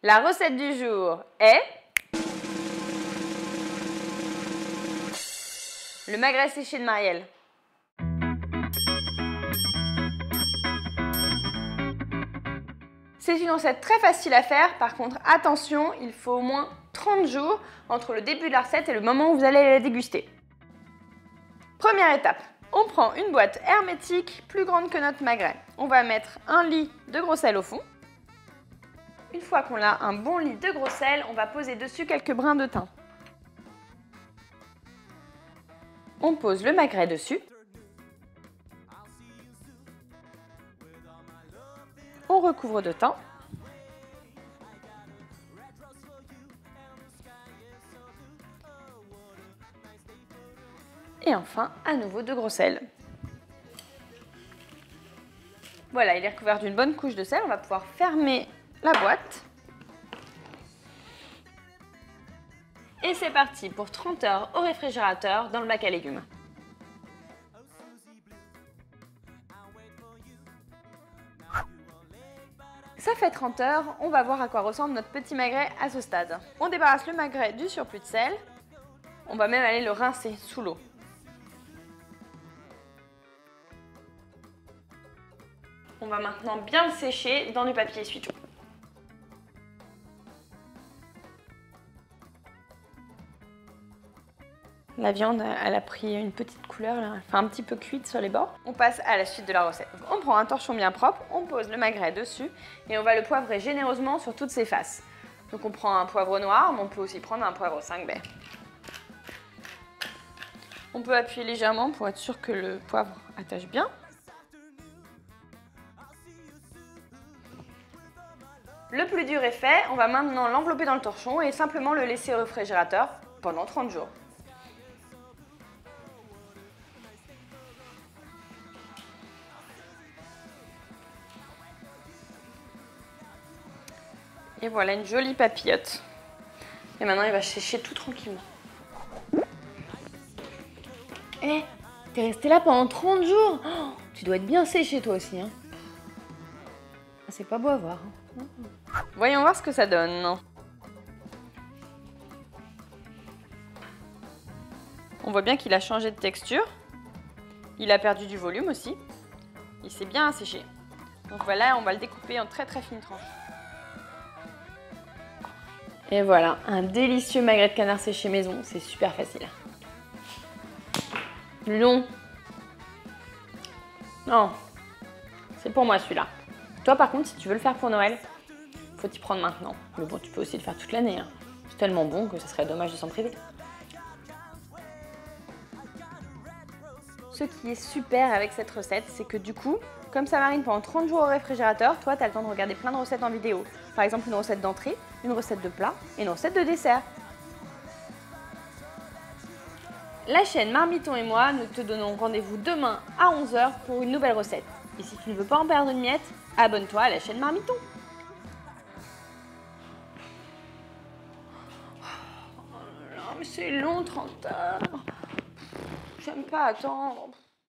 La recette du jour est le magret séché de Marielle. C'est une recette très facile à faire, par contre attention, il faut au moins 30 jours entre le début de la recette et le moment où vous allez la déguster. Première étape, on prend une boîte hermétique plus grande que notre magret. On va mettre un lit de gros sel au fond. Une fois qu'on a un bon lit de gros sel, on va poser dessus quelques brins de thym. On pose le magret dessus. On recouvre de thym. Et enfin, à nouveau de gros sel. Voilà, il est recouvert d'une bonne couche de sel. On va pouvoir fermer la boîte. Et c'est parti pour 30 heures au réfrigérateur dans le bac à légumes. Ça fait 30 heures, on va voir à quoi ressemble notre petit magret à ce stade. On débarrasse le magret du surplus de sel. On va même aller le rincer sous l'eau. On va maintenant bien le sécher dans du papier essuie-tout. La viande, elle a pris une petite couleur, là, enfin un petit peu cuite sur les bords. On passe à la suite de la recette. Donc, on prend un torchon bien propre, on pose le magret dessus et on va le poivrer généreusement sur toutes ses faces. Donc on prend un poivre noir, mais on peut aussi prendre un poivre 5 baies. On peut appuyer légèrement pour être sûr que le poivre attache bien. Le plus dur est fait, on va maintenant l'envelopper dans le torchon et simplement le laisser au réfrigérateur pendant 30 jours. Et voilà une jolie papillote. Et maintenant il va sécher tout tranquillement. Eh, t'es resté là pendant 30 jours. Oh, tu dois être bien séché toi aussi. Hein. C'est pas beau à voir. Hein. Voyons voir ce que ça donne. On voit bien qu'il a changé de texture. Il a perdu du volume aussi. Il s'est bien asséché. Donc voilà, on va le découper en très fines tranches. Et voilà, un délicieux magret de canard séché maison, c'est super facile. Long. Non, c'est pour moi celui-là. Toi par contre, si tu veux le faire pour Noël, faut t'y prendre maintenant. Mais bon, tu peux aussi le faire toute l'année. Hein. C'est tellement bon que ce serait dommage de s'en priver. Ce qui est super avec cette recette, c'est que du coup, comme ça marine pendant 30 jours au réfrigérateur, toi, tu as le temps de regarder plein de recettes en vidéo. Par exemple, une recette d'entrée, une recette de plat et une recette de dessert. La chaîne Marmiton et moi, nous te donnons rendez-vous demain à 11 h pour une nouvelle recette. Et si tu ne veux pas en perdre une miette, abonne-toi à la chaîne Marmiton. Oh là là, mais c'est long, 30 heures. J'aime pas attendre.